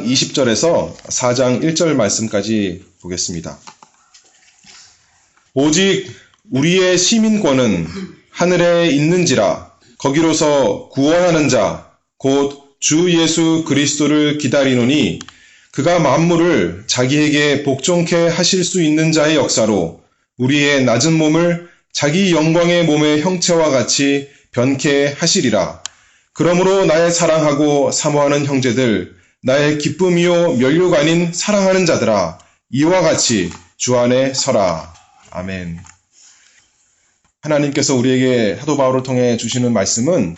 20절에서 4장 1절 말씀까지 보겠습니다. 오직 우리의 시민권은 하늘에 있는지라 거기로서 구원하는 자 곧 주 예수 그리스도를 기다리노니 그가 만물을 자기에게 복종케 하실 수 있는 자의 역사로 우리의 낮은 몸을 자기 영광의 몸의 형체와 같이 변케 하시리라. 그러므로 나의 사랑하고 사모하는 형제들, 나의 기쁨이요 면류가 아닌 사랑하는 자들아, 이와 같이 주 안에 서라. 아멘. 하나님께서 우리에게 사도 바울을 통해 주시는 말씀은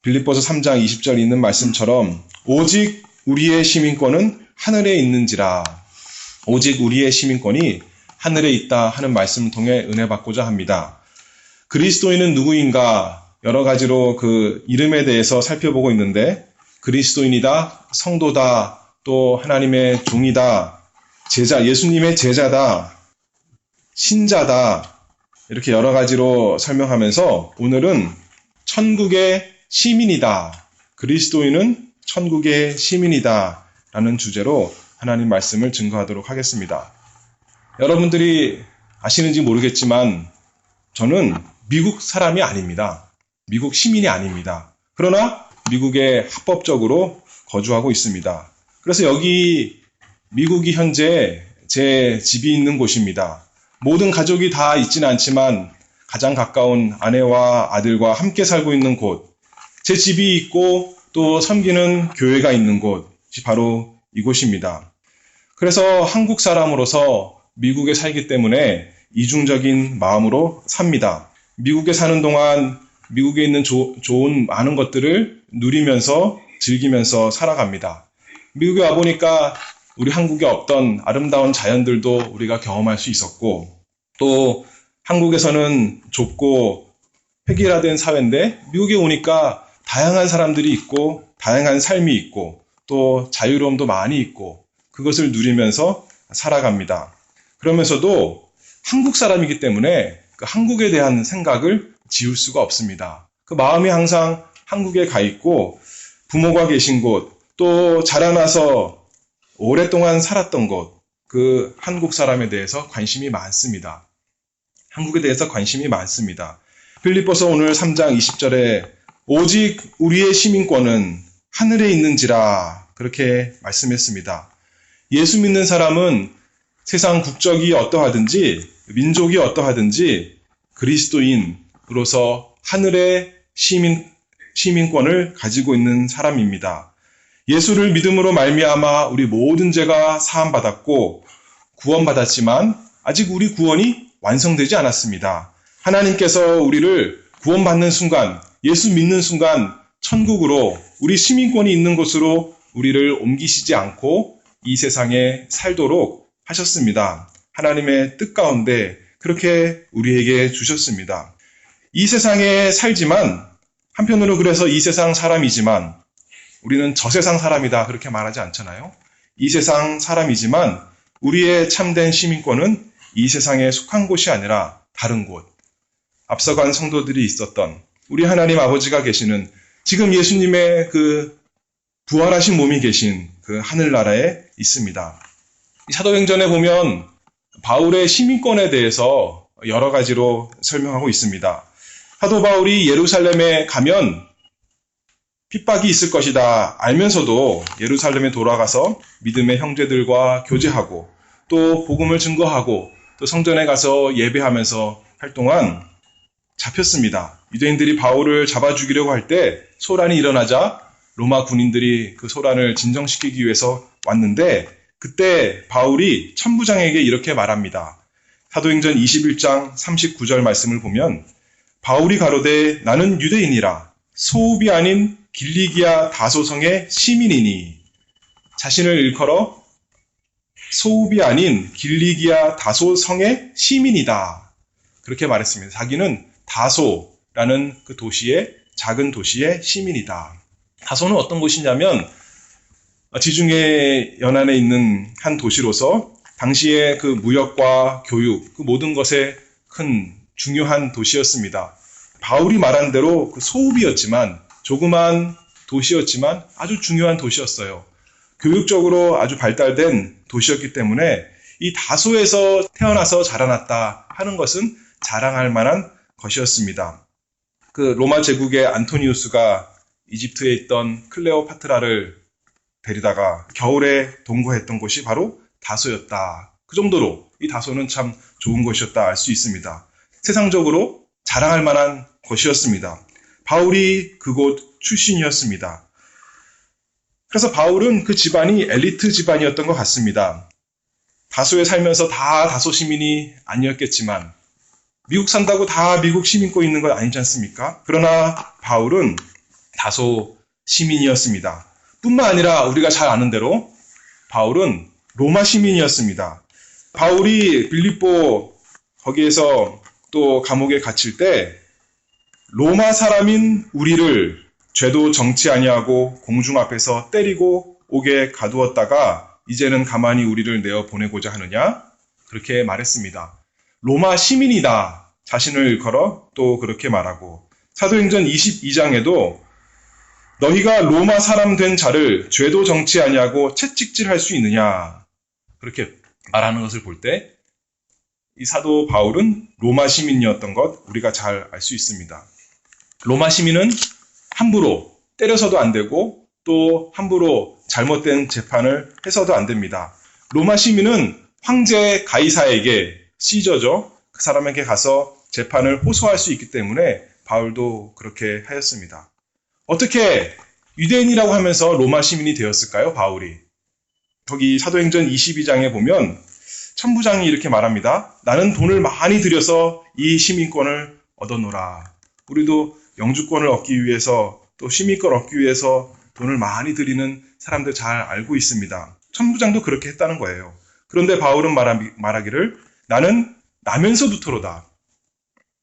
빌립보서 3장 20절에 있는 말씀처럼 오직 우리의 시민권은 하늘에 있는지라, 오직 우리의 시민권이 하늘에 있다 하는 말씀을 통해 은혜 받고자 합니다. 그리스도인은 누구인가 여러 가지로 그 이름에 대해서 살펴보고 있는데, 그리스도인이다, 성도다, 또 하나님의 종이다, 제자, 예수님의 제자다, 신자다, 이렇게 여러 가지로 설명하면서 오늘은 천국의 시민이다, 그리스도인은 천국의 시민이다 라는 주제로 하나님 말씀을 증거하도록 하겠습니다. 여러분들이 아시는지 모르겠지만 저는 미국 사람이 아닙니다. 미국 시민이 아닙니다. 그러나 미국에 합법적으로 거주하고 있습니다. 그래서 여기 미국이 현재 제 집이 있는 곳입니다. 모든 가족이 다 있지는 않지만 가장 가까운 아내와 아들과 함께 살고 있는 곳, 제 집이 있고 또 섬기는 교회가 있는 곳이 바로 이곳입니다. 그래서 한국 사람으로서 미국에 살기 때문에 이중적인 마음으로 삽니다. 미국에 사는 동안 미국에 있는 좋은 많은 것들을 누리면서 즐기면서 살아갑니다. 미국에 와보니까 우리 한국에 없던 아름다운 자연들도 우리가 경험할 수 있었고, 또 한국에서는 좁고 획일화된 사회인데 미국에 오니까 다양한 사람들이 있고 다양한 삶이 있고 또 자유로움도 많이 있고 그것을 누리면서 살아갑니다. 그러면서도 한국 사람이기 때문에 그 한국에 대한 생각을 지울 수가 없습니다. 그 마음이 항상 한국에 가 있고 부모가 계신 곳, 또 자라나서 오랫동안 살았던 곳, 그 한국 사람에 대해서 관심이 많습니다. 한국에 대해서 관심이 많습니다. 빌립보서 오늘 3장 20절에 오직 우리의 시민권은 하늘에 있는지라 그렇게 말씀했습니다. 예수 믿는 사람은 세상 국적이 어떠하든지 민족이 어떠하든지 그리스도인으로서 하늘의 시민권을 가지고 있는 사람입니다. 예수를 믿음으로 말미암아 우리 모든 죄가 사함받았고 구원받았지만 아직 우리 구원이 완성되지 않았습니다. 하나님께서 우리를 구원받는 순간, 예수 믿는 순간 천국으로, 우리 시민권이 있는 곳으로 우리를 옮기시지 않고 이 세상에 살도록 하셨습니다. 하나님의 뜻 가운데 그렇게 우리에게 주셨습니다. 이 세상에 살지만, 한편으로 그래서 이 세상 사람이지만 우리는 저 세상 사람이다 그렇게 말하지 않잖아요. 이 세상 사람이지만 우리의 참된 시민권은 이 세상에 속한 곳이 아니라 다른 곳, 앞서간 성도들이 있었던 우리 하나님 아버지가 계시는, 지금 예수님의 그 부활하신 몸이 계신 그 하늘나라에 있습니다. 이 사도행전에 보면 바울의 시민권에 대해서 여러 가지로 설명하고 있습니다. 사도 바울이 예루살렘에 가면 핍박이 있을 것이다 알면서도 예루살렘에 돌아가서 믿음의 형제들과 교제하고 또 복음을 증거하고 또 성전에 가서 예배하면서 할 동안 잡혔습니다. 유대인들이 바울을 잡아 죽이려고 할 때 소란이 일어나자 로마 군인들이 그 소란을 진정시키기 위해서 왔는데, 그때 바울이 천부장에게 이렇게 말합니다. 사도행전 21장 39절 말씀을 보면 바울이 가로되 나는 유대인이라 소읍이 아닌 길리기아 다소성의 시민이니, 자신을 일컬어 소읍이 아닌 길리기아 다소성의 시민이다 그렇게 말했습니다. 자기는 다소라는 그 도시의, 작은 도시의 시민이다. 다소는 어떤 곳이냐면 지중해 연안에 있는 한 도시로서 당시에 그 무역과 교육, 그 모든 것에 큰 중요한 도시였습니다. 바울이 말한 대로 그 소읍이었지만, 조그만 도시였지만 아주 중요한 도시였어요. 교육적으로 아주 발달된 도시였기 때문에 이 다소에서 태어나서 자라났다 하는 것은 자랑할 만한 것이었습니다. 그 로마 제국의 안토니우스가 이집트에 있던 클레오파트라를 데리다가 겨울에 동거했던 곳이 바로 다소였다. 그 정도로 이 다소는 참 좋은 곳이었다 알 수 있습니다. 세상적으로 자랑할 만한 곳이었습니다. 바울이 그곳 출신이었습니다. 그래서 바울은 그 집안이 엘리트 집안이었던 것 같습니다. 다소에 살면서 다 다소 시민이 아니었겠지만 미국 산다고 다 미국 시민권 있는 건 아니지 않습니까? 그러나 바울은 다소 시민이었습니다. 뿐만 아니라 우리가 잘 아는 대로 바울은 로마 시민이었습니다. 바울이 빌립보 거기에서 또 감옥에 갇힐 때 로마 사람인 우리를 죄도 정치 아니하고 공중 앞에서 때리고 옥에 가두었다가 이제는 가만히 우리를 내어 보내고자 하느냐? 그렇게 말했습니다. 로마 시민이다. 자신을 일컬어 또 그렇게 말하고 사도행전 22장에도 너희가 로마 사람 된 자를 죄도 정치 아니하고 채찍질할 수 있느냐? 그렇게 말하는 것을 볼 때 이 사도 바울은 로마 시민이었던 것 우리가 잘 알 수 있습니다. 로마 시민은 함부로 때려서도 안 되고 또 함부로 잘못된 재판을 해서도 안 됩니다. 로마 시민은 황제 가이사에게 시저죠. 그 사람에게 가서 재판을 호소할 수 있기 때문에 바울도 그렇게 하였습니다. 어떻게 유대인이라고 하면서 로마 시민이 되었을까요? 바울이. 거기 사도행전 22장에 보면 천부장이 이렇게 말합니다. 나는 돈을 많이 들여서 이 시민권을 얻어노라. 우리도 영주권을 얻기 위해서 또 시민권 얻기 위해서 돈을 많이 들이는 사람들 잘 알고 있습니다. 천부장도 그렇게 했다는 거예요. 그런데 바울은 말하기를 나는 나면서부터로다.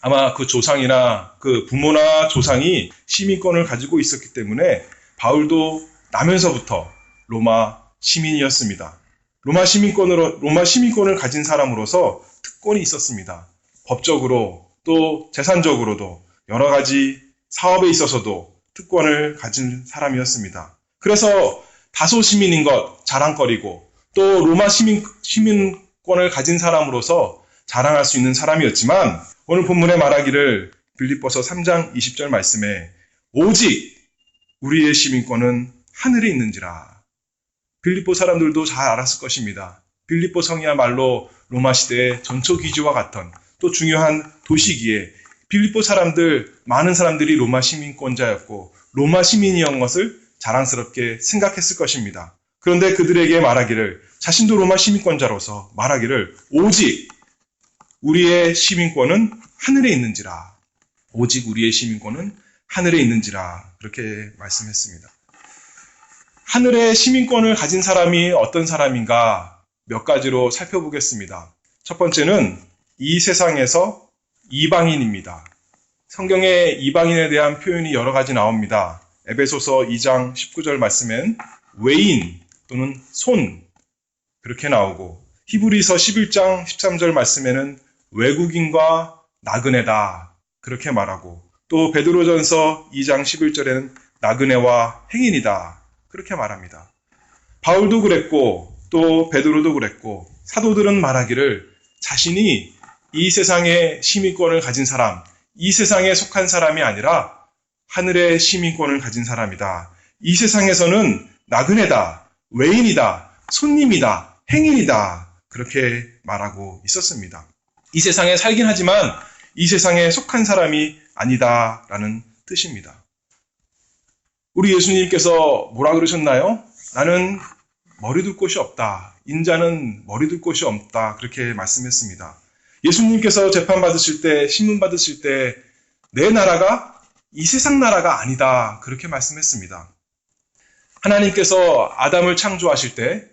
아마 그 조상이나 그 부모나 조상이 시민권을 가지고 있었기 때문에 바울도 나면서부터 로마 시민이었습니다. 로마 시민권을 가진 사람으로서 특권이 있었습니다. 법적으로 또 재산적으로도 여러 가지 사업에 있어서도 특권을 가진 사람이었습니다. 그래서 다소 시민인 것 자랑거리고 또 로마 시민권을 가진 사람으로서 자랑할 수 있는 사람이었지만 오늘 본문에 말하기를 빌립보서 3장 20절 말씀에 오직 우리의 시민권은 하늘에 있는지라. 빌립보 사람들도 잘 알았을 것입니다. 빌립보 성이야말로 로마 시대의 전초기지와 같은 또 중요한 도시기에 빌립보 사람들, 많은 사람들이 로마 시민권자였고 로마 시민이었던 것을 자랑스럽게 생각했을 것입니다. 그런데 그들에게 말하기를 자신도 로마 시민권자로서 말하기를 오직 우리의 시민권은 하늘에 있는지라. 오직 우리의 시민권은 하늘에 있는지라. 그렇게 말씀했습니다. 하늘의 시민권을 가진 사람이 어떤 사람인가 몇 가지로 살펴보겠습니다. 첫 번째는 이 세상에서 이방인입니다. 성경에 이방인에 대한 표현이 여러 가지 나옵니다. 에베소서 2장 19절 말씀엔 외인 또는 손 그렇게 나오고 히브리서 11장 13절 말씀에는 외국인과 나그네다 그렇게 말하고 또 베드로전서 2장 11절에는 나그네와 행인이다 그렇게 말합니다. 바울도 그랬고 또 베드로도 그랬고 사도들은 말하기를 자신이 이 세상의 시민권을 가진 사람, 이 세상에 속한 사람이 아니라 하늘의 시민권을 가진 사람이다. 이 세상에서는 나그네다, 외인이다, 손님이다, 행인이다 그렇게 말하고 있었습니다. 이 세상에 살긴 하지만 이 세상에 속한 사람이 아니다라는 뜻입니다. 우리 예수님께서 뭐라 그러셨나요? 나는 머리 둘 곳이 없다. 인자는 머리 둘 곳이 없다. 그렇게 말씀했습니다. 예수님께서 재판받으실 때, 신문 받으실 때 내 나라가 이 세상 나라가 아니다. 그렇게 말씀했습니다. 하나님께서 아담을 창조하실 때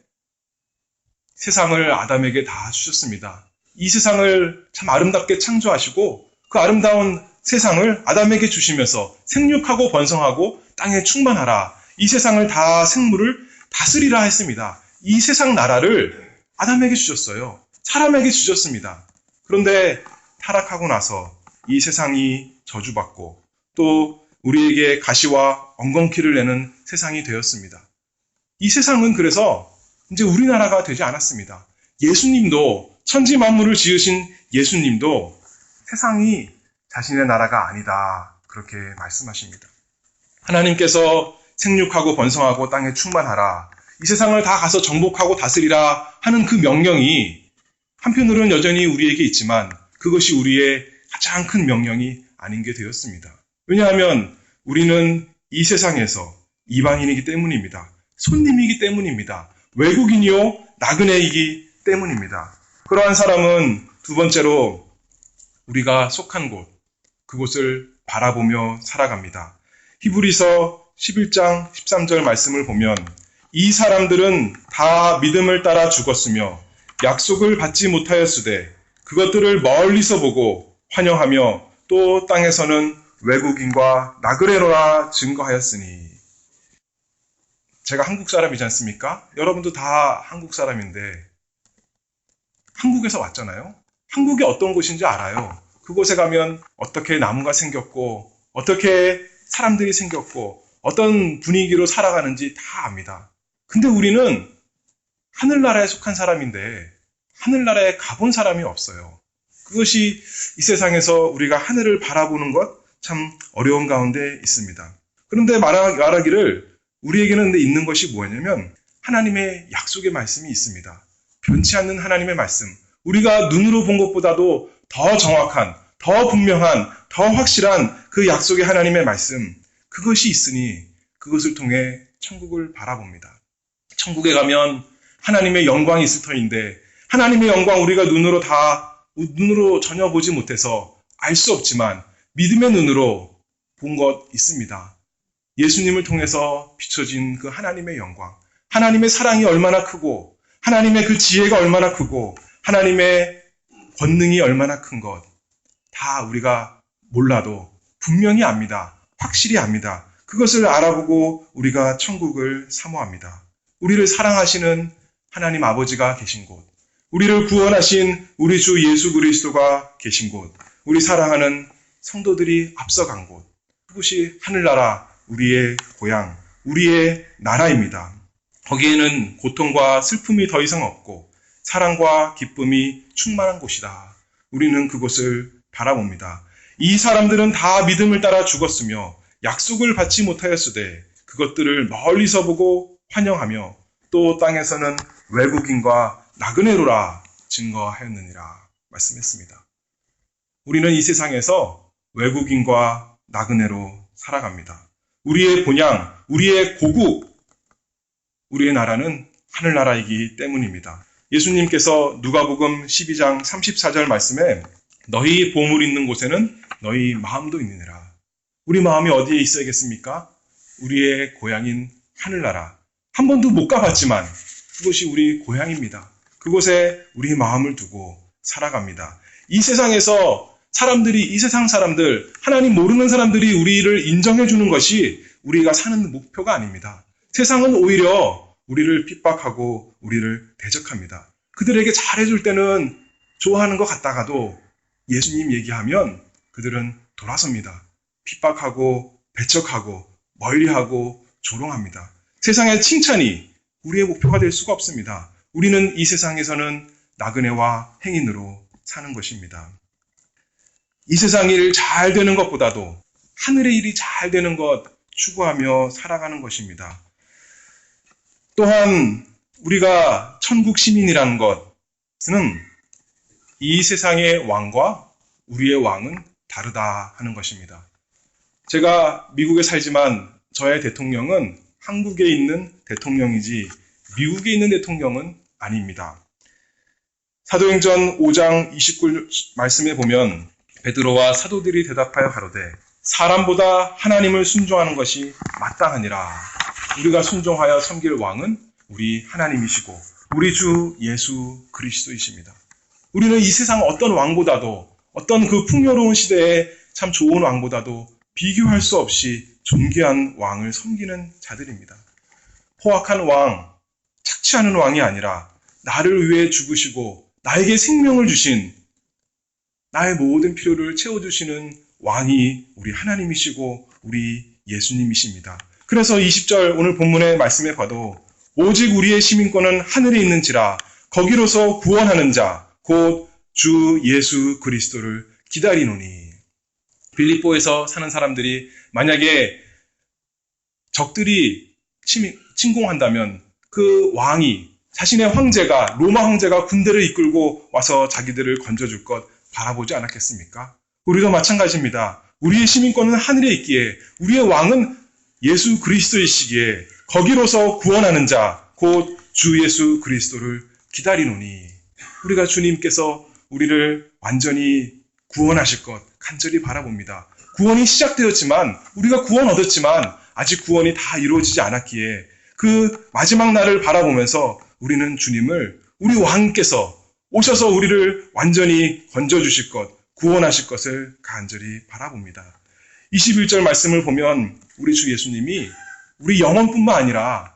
세상을 아담에게 다 주셨습니다. 이 세상을 참 아름답게 창조하시고 그 아름다운 세상을 아담에게 주시면서 생육하고 번성하고 땅에 충만하라. 이 세상을 다 생물을 다스리라 했습니다. 이 세상 나라를 아담에게 주셨어요. 사람에게 주셨습니다. 그런데 타락하고 나서 이 세상이 저주받고 또 우리에게 가시와 엉겅퀴를 내는 세상이 되었습니다. 이 세상은 그래서 이제 우리나라가 되지 않았습니다. 예수님도, 천지 만물을 지으신 예수님도 세상이 자신의 나라가 아니다, 그렇게 말씀하십니다. 하나님께서 생육하고 번성하고 땅에 충만하라, 이 세상을 다 가서 정복하고 다스리라 하는 그 명령이 한편으로는 여전히 우리에게 있지만 그것이 우리의 가장 큰 명령이 아닌 게 되었습니다. 왜냐하면 우리는 이 세상에서 이방인이기 때문입니다. 손님이기 때문입니다. 외국인이요 나그네이기 때문입니다. 그러한 사람은 두 번째로 우리가 속한 곳, 그곳을 바라보며 살아갑니다. 히브리서 11장 13절 말씀을 보면 이 사람들은 다 믿음을 따라 죽었으며 약속을 받지 못하였으되 그것들을 멀리서 보고 환영하며 또 땅에서는 외국인과 나그네로라 증거하였으니. 제가 한국 사람이지 않습니까? 여러분도 다 한국 사람인데 한국에서 왔잖아요. 한국이 어떤 곳인지 알아요. 그곳에 가면 어떻게 나무가 생겼고 어떻게 사람들이 생겼고 어떤 분위기로 살아가는지 다 압니다. 근데 우리는 하늘나라에 속한 사람인데 하늘나라에 가본 사람이 없어요. 그것이 이 세상에서 우리가 하늘을 바라보는 것 참 어려운 가운데 있습니다. 그런데 말하기를 우리에게는 근데 있는 것이 뭐냐면 하나님의 약속의 말씀이 있습니다. 변치 않는 하나님의 말씀. 우리가 눈으로 본 것보다도 더 정확한, 더 분명한, 더 확실한 그 약속의 하나님의 말씀. 그것이 있으니 그것을 통해 천국을 바라봅니다. 천국에 가면 하나님의 영광이 있을 터인데 하나님의 영광 우리가 눈으로 전혀 보지 못해서 알 수 없지만 믿음의 눈으로 본 것 있습니다. 예수님을 통해서 비춰진 그 하나님의 영광, 하나님의 사랑이 얼마나 크고 하나님의 그 지혜가 얼마나 크고 하나님의 권능이 얼마나 큰 것 다 우리가 몰라도 분명히 압니다. 확실히 압니다. 그것을 알아보고 우리가 천국을 사모합니다. 우리를 사랑하시는 하나님 아버지가 계신 곳, 우리를 구원하신 우리 주 예수 그리스도가 계신 곳, 우리 사랑하는 성도들이 앞서간 곳, 그것이 하늘나라, 우리의 고향, 우리의 나라입니다. 거기에는 고통과 슬픔이 더 이상 없고 사랑과 기쁨이 충만한 곳이다. 우리는 그곳을 바라봅니다. 이 사람들은 다 믿음을 따라 죽었으며 약속을 받지 못하였으되 그것들을 멀리서 보고 환영하며 또 땅에서는 외국인과 나그네로라 증거하였느니라 말씀했습니다. 우리는 이 세상에서 외국인과 나그네로 살아갑니다. 우리의 본향, 우리의 고국, 우리의 나라는 하늘나라이기 때문입니다. 예수님께서 누가복음 12장 34절 말씀에 너희 보물 있는 곳에는 너희 마음도 있느니라. 우리 마음이 어디에 있어야겠습니까? 우리의 고향인 하늘나라. 한 번도 못 가봤지만 그것이 우리 고향입니다. 그곳에 우리 마음을 두고 살아갑니다. 이 세상에서 이 세상 사람들, 하나님 모르는 사람들이 우리를 인정해 주는 것이 우리가 사는 목표가 아닙니다. 세상은 오히려 우리를 핍박하고 우리를 대적합니다. 그들에게 잘해줄 때는 좋아하는 것 같다가도 예수님 얘기하면 그들은 돌아섭니다. 핍박하고 배척하고 멀리하고 조롱합니다. 세상의 칭찬이 우리의 목표가 될 수가 없습니다. 우리는 이 세상에서는 나그네와 행인으로 사는 것입니다. 이 세상 일 잘 되는 것보다도 하늘의 일이 잘 되는 것 추구하며 살아가는 것입니다. 또한 우리가 천국 시민이라는 것은 이 세상의 왕과 우리의 왕은 다르다 하는 것입니다. 제가 미국에 살지만 저의 대통령은 한국에 있는 대통령이지 미국에 있는 대통령은 아닙니다. 사도행전 5장 29 말씀에 보면 베드로와 사도들이 대답하여 가로되 사람보다 하나님을 순종하는 것이 마땅하니라. 우리가 순종하여 섬길 왕은 우리 하나님이시고 우리 주 예수 그리스도이십니다. 우리는 이 세상 어떤 왕보다도 어떤 그 풍요로운 시대에 참 좋은 왕보다도 비교할 수 없이 존귀한 왕을 섬기는 자들입니다. 포악한 왕, 착취 않은 왕이 아니라 나를 위해 죽으시고 나에게 생명을 주신 나의 모든 필요를 채워주시는 왕이 우리 하나님이시고 우리 예수님이십니다. 그래서 20절 오늘 본문의 말씀에 봐도 오직 우리의 시민권은 하늘에 있는지라 거기로서 구원하는 자 곧 주 예수 그리스도를 기다리노니. 빌립보에서 사는 사람들이 만약에 적들이 침공한다면 그 왕이 자신의 황제가 로마 황제가 군대를 이끌고 와서 자기들을 건져줄 것 바라보지 않았겠습니까? 우리도 마찬가지입니다. 우리의 시민권은 하늘에 있기에 우리의 왕은 예수 그리스도이시기에 거기로서 구원하는 자 곧 주 예수 그리스도를 기다리노니. 우리가 주님께서 우리를 완전히 구원하실 것 간절히 바라봅니다. 구원이 시작되었지만 우리가 구원 얻었지만 아직 구원이 다 이루어지지 않았기에 그 마지막 날을 바라보면서 우리는 주님을 우리 왕께서 오셔서 우리를 완전히 건져주실 것, 구원하실 것을 간절히 바라봅니다. 21절 말씀을 보면 우리 주 예수님이 우리 영혼뿐만 아니라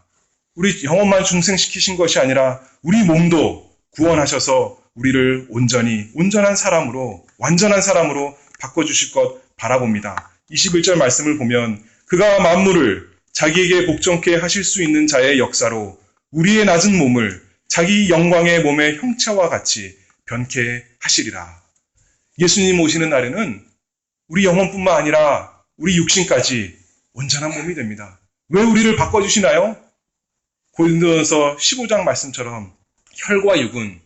우리 영혼만 중생시키신 것이 아니라 우리 몸도 구원하셔서 우리를 온전한 사람으로 완전한 사람으로 바꿔주실 것 바라봅니다. 21절 말씀을 보면 그가 만물을 자기에게 복종케 하실 수 있는 자의 역사로 우리의 낮은 몸을 자기 영광의 몸의 형체와 같이 변케 하시리라. 예수님 오시는 날에는 우리 영혼뿐만 아니라 우리 육신까지 온전한 몸이 됩니다. 왜 우리를 바꿔주시나요? 고린도전서 15장 말씀처럼 혈과 육은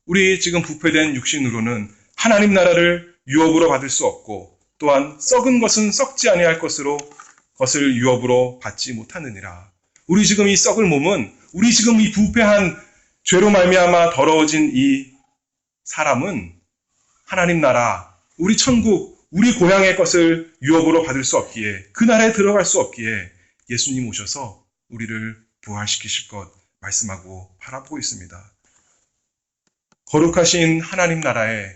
우리 지금 부패된 육신으로는 하나님 나라를 유업으로 받을 수 없고 또한 썩은 것은 썩지 아니할 것을 유업으로 받지 못하느니라. 우리 지금 이 썩을 몸은 우리 지금 이 부패한 죄로 말미암아 더러워진 이 사람은 하나님 나라, 우리 천국, 우리 고향의 것을 유업으로 받을 수 없기에 그 나라에 들어갈 수 없기에 예수님 오셔서 우리를 부활시키실 것 말씀하고 바라보고 있습니다. 거룩하신 하나님 나라에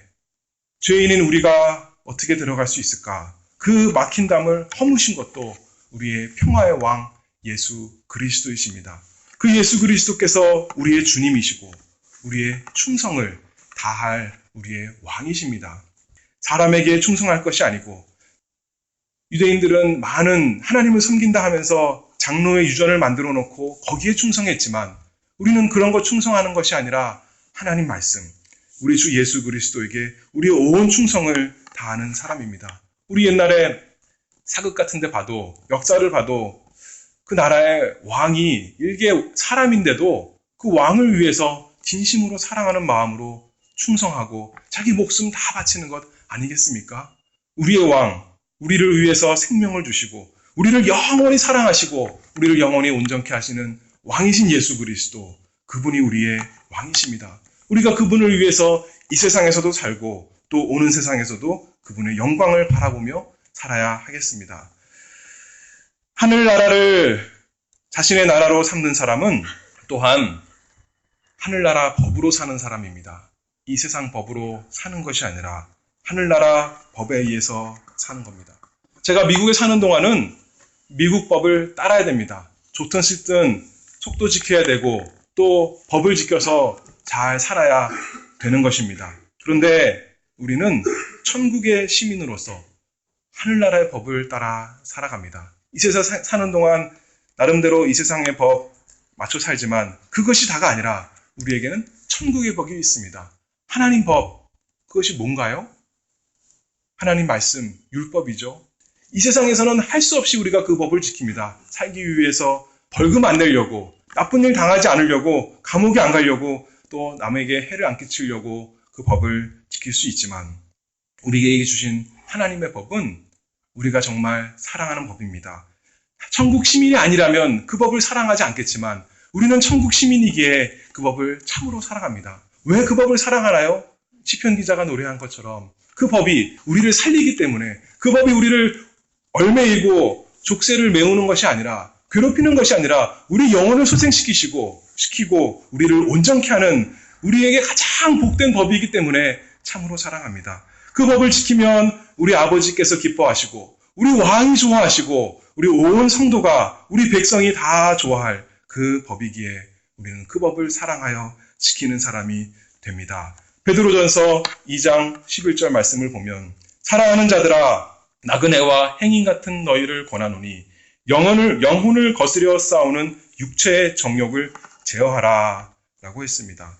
죄인인 우리가 어떻게 들어갈 수 있을까? 그 막힌 담을 허무신 것도 우리의 평화의 왕 예수 그리스도이십니다. 그 예수 그리스도께서 우리의 주님이시고 우리의 충성을 다할 우리의 왕이십니다. 사람에게 충성할 것이 아니고 유대인들은 많은 하나님을 섬긴다 하면서 장로의 유전을 만들어 놓고 거기에 충성했지만 우리는 그런 거 충성하는 것이 아니라 하나님 말씀, 우리 주 예수 그리스도에게 우리의 온 충성을 다하는 사람입니다. 우리 옛날에 사극 같은 데 봐도 역사를 봐도 그 나라의 왕이 일개 사람인데도 그 왕을 위해서 진심으로 사랑하는 마음으로 충성하고 자기 목숨 다 바치는 것 아니겠습니까? 우리의 왕, 우리를 위해서 생명을 주시고 우리를 영원히 사랑하시고 우리를 영원히 온전케 하시는 왕이신 예수 그리스도, 그분이 우리의 왕이십니다. 우리가 그분을 위해서 이 세상에서도 살고 또 오는 세상에서도 그분의 영광을 바라보며 살아야 하겠습니다. 하늘나라를 자신의 나라로 삼는 사람은 또한 하늘나라 법으로 사는 사람입니다. 이 세상 법으로 사는 것이 아니라 하늘나라 법에 의해서 사는 겁니다. 제가 미국에 사는 동안은 미국 법을 따라야 됩니다. 좋든 싫든 속도 지켜야 되고 또 법을 지켜서 잘 살아야 되는 것입니다. 그런데 우리는 천국의 시민으로서 하늘나라의 법을 따라 살아갑니다. 이 세상 사는 동안 나름대로 이 세상의 법 맞춰 살지만 그것이 다가 아니라 우리에게는 천국의 법이 있습니다. 하나님 법, 그것이 뭔가요? 하나님 말씀, 율법이죠. 이 세상에서는 할 수 없이 우리가 그 법을 지킵니다. 살기 위해서 벌금 안 내려고, 나쁜 일 당하지 않으려고, 감옥에 안 가려고, 또 남에게 해를 안 끼치려고 그 법을 지킬 수 있지만 우리에게 주신 하나님의 법은 우리가 정말 사랑하는 법입니다. 천국 시민이 아니라면 그 법을 사랑하지 않겠지만 우리는 천국 시민이기에 그 법을 참으로 사랑합니다. 왜 그 법을 사랑하나요? 시편 기자가 노래한 것처럼 그 법이 우리를 살리기 때문에, 그 법이 우리를 얼매이고 족쇄를 메우는 것이 아니라, 괴롭히는 것이 아니라 우리 영혼을 소생시키고 우리를 온전케 하는 우리에게 가장 복된 법이기 때문에 참으로 사랑합니다. 그 법을 지키면 우리 아버지께서 기뻐하시고 우리 왕이 좋아하시고 우리 온 성도가, 우리 백성이 다 좋아할 그 법이기에 우리는 그 법을 사랑하여 지키는 사람이 됩니다. 베드로전서 2장 11절 말씀을 보면 사랑하는 자들아, 나그네와 행인 같은 너희를 권하노니 영혼을 거스려 싸우는 육체의 정욕을 제어하라 라고 했습니다.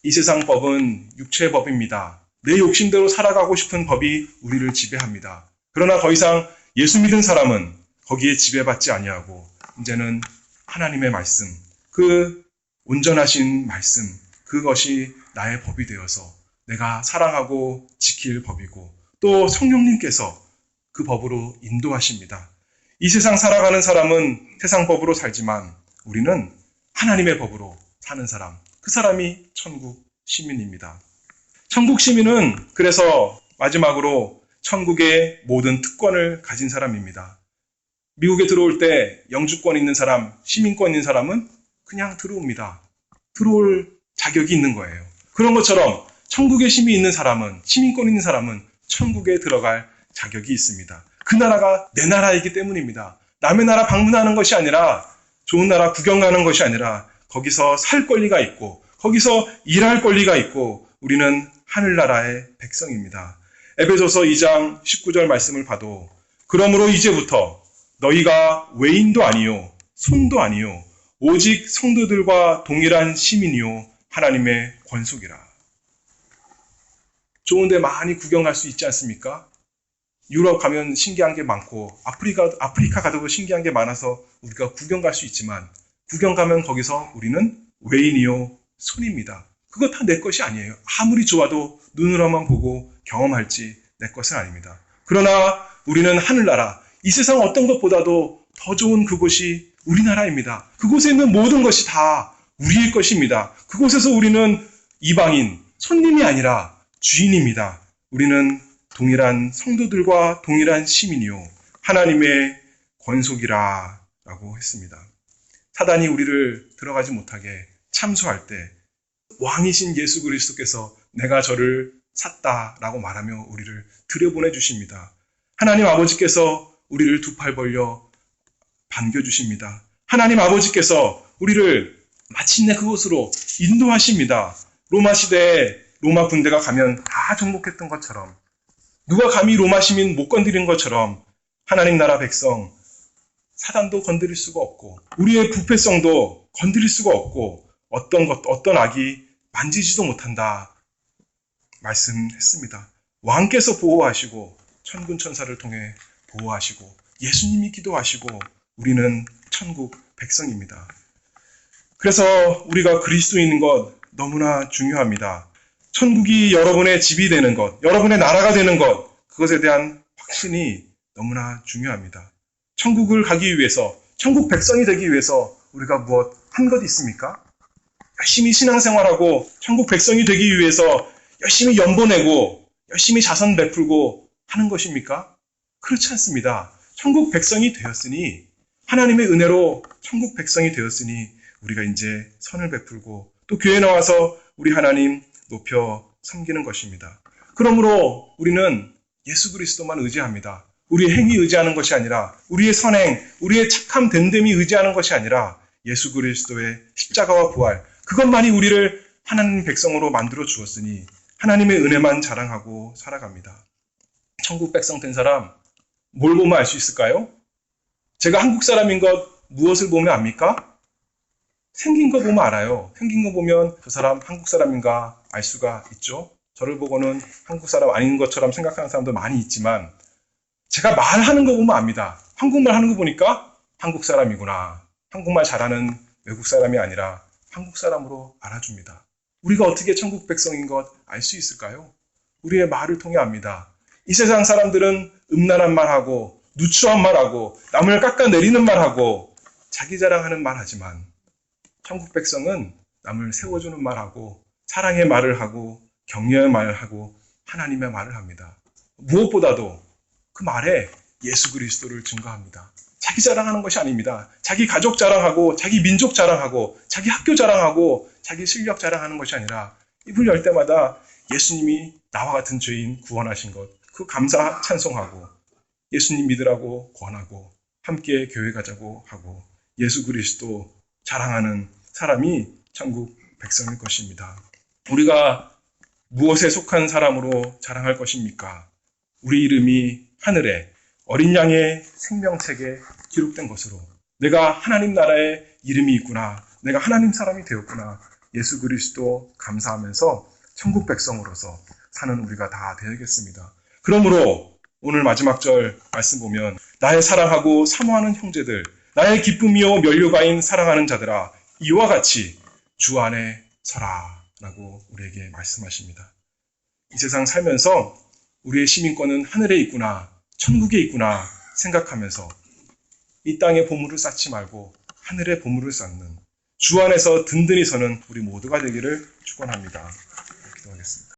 이 세상 법은 육체의 법입니다. 내 욕심대로 살아가고 싶은 법이 우리를 지배합니다. 그러나 더 이상 예수 믿은 사람은 거기에 지배받지 아니하고 이제는 하나님의 말씀, 그 온전하신 말씀, 그것이 나의 법이 되어서 내가 사랑하고 지킬 법이고 또 성령님께서 그 법으로 인도하십니다. 이 세상 살아가는 사람은 세상 법으로 살지만 우리는 하나님의 법으로 사는 사람, 그 사람이 천국 시민입니다. 천국 시민은 그래서 마지막으로 천국의 모든 특권을 가진 사람입니다. 미국에 들어올 때 영주권 있는 사람, 시민권 있는 사람은 그냥 들어옵니다. 들어올 자격이 있는 거예요. 그런 것처럼 천국의 힘이 있는 사람은, 시민권 있는 사람은 천국에 들어갈 자격이 있습니다. 그 나라가 내 나라이기 때문입니다. 남의 나라 방문하는 것이 아니라, 좋은 나라 구경 가는 것이 아니라 거기서 살 권리가 있고 거기서 일할 권리가 있고 우리는 하늘나라의 백성입니다. 에베소서 2장 19절 말씀을 봐도 그러므로 이제부터 너희가 외인도 아니요 손도 아니요 오직 성도들과 동일한 시민이요 하나님의 권속이라. 좋은데 많이 구경 갈 수 있지 않습니까? 유럽 가면 신기한 게 많고 아프리카 가도 신기한 게 많아서 우리가 구경 갈 수 있지만 구경 가면 거기서 우리는 외인이요 손입니다. 그거 다 내 것이 아니에요. 아무리 좋아도 눈으로만 보고 경험할지 내 것은 아닙니다. 그러나 우리는 하늘나라, 이 세상 어떤 것보다도 더 좋은 그곳이 우리나라입니다. 그곳에 있는 모든 것이 다 우리의 것입니다. 그곳에서 우리는 이방인, 손님이 아니라 주인입니다. 우리는 동일한 성도들과 동일한 시민이요 하나님의 권속이라 라고 했습니다. 사단이 우리를 들어가지 못하게 참소할 때 왕이신 예수 그리스도께서 내가 저를 샀다라고 말하며 우리를 들여보내 주십니다. 하나님 아버지께서 우리를 두 팔 벌려 반겨주십니다. 하나님 아버지께서 우리를 마침내 그곳으로 인도하십니다. 로마 시대에 로마 군대가 가면 다 정복했던 것처럼, 누가 감히 로마 시민 못 건드린 것처럼 하나님 나라 백성 사단도 건드릴 수가 없고 우리의 부패성도 건드릴 수가 없고 어떤 악이 만지지도 못한다 말씀했습니다. 왕께서 보호하시고 천군 천사를 통해 보호하시고 예수님이 기도하시고 우리는 천국 백성입니다. 그래서 우리가 그리스도인인 것 너무나 중요합니다. 천국이 여러분의 집이 되는 것, 여러분의 나라가 되는 것, 그것에 대한 확신이 너무나 중요합니다. 천국을 가기 위해서, 천국 백성이 되기 위해서 우리가 무엇 한 것 있습니까? 열심히 신앙생활하고 천국 백성이 되기 위해서 열심히 연보 내고 열심히 자선 베풀고 하는 것입니까? 그렇지 않습니다. 천국 백성이 되었으니, 하나님의 은혜로 천국 백성이 되었으니 우리가 이제 선을 베풀고 또 교회에 나와서 우리 하나님 높여 섬기는 것입니다. 그러므로 우리는 예수 그리스도만 의지합니다. 우리의 행위 의지하는 것이 아니라, 우리의 선행, 우리의 착함 됨됨이 의지하는 것이 아니라 예수 그리스도의 십자가와 부활, 그것만이 우리를 하나님 백성으로 만들어 주었으니 하나님의 은혜만 자랑하고 살아갑니다. 천국 백성 된 사람 뭘 보면 알 수 있을까요? 제가 한국 사람인 것 무엇을 보면 압니까? 생긴 거 보면 알아요. 생긴 거 보면 저 사람 한국 사람인가 알 수가 있죠. 저를 보고는 한국 사람 아닌 것처럼 생각하는 사람도 많이 있지만 제가 말하는 거 보면 압니다. 한국말 하는 거 보니까 한국 사람이구나. 한국말 잘하는 외국 사람이 아니라 한국 사람으로 알아줍니다. 우리가 어떻게 천국 백성인 것 알 수 있을까요? 우리의 말을 통해 압니다. 이 세상 사람들은 음란한 말하고 누추한 말하고 남을 깎아내리는 말하고 자기 자랑하는 말하지만 천국 백성은 남을 세워주는 말하고 사랑의 말을 하고 격려의 말을 하고 하나님의 말을 합니다. 무엇보다도 그 말에 예수 그리스도를 증거합니다. 자기 자랑하는 것이 아닙니다. 자기 가족 자랑하고 자기 민족 자랑하고 자기 학교 자랑하고 자기 실력 자랑하는 것이 아니라 입을 열 때마다 예수님이 나와 같은 죄인 구원하신 것, 그 감사 찬송하고 예수님 믿으라고 권하고 함께 교회 가자고 하고 예수 그리스도 자랑하는 사람이 천국 백성일 것입니다. 우리가 무엇에 속한 사람으로 자랑할 것입니까? 우리 이름이 하늘에 어린 양의 생명책에 기록된 것으로 내가 하나님 나라의 이름이 있구나, 내가 하나님 사람이 되었구나. 예수 그리스도 감사하면서 천국 백성으로서 사는 우리가 다 되어야겠습니다. 그러므로 오늘 마지막 절 말씀 보면 나의 사랑하고 사모하는 형제들, 나의 기쁨이요 면류관인 사랑하는 자들아, 이와 같이 주 안에 서라 라고 우리에게 말씀하십니다. 이 세상 살면서 우리의 시민권은 하늘에 있구나, 천국에 있구나 생각하면서 이 땅에 보물을 쌓지 말고 하늘에 보물을 쌓는 주 안에서 든든히 서는 우리 모두가 되기를 축원합니다. 기도하겠습니다.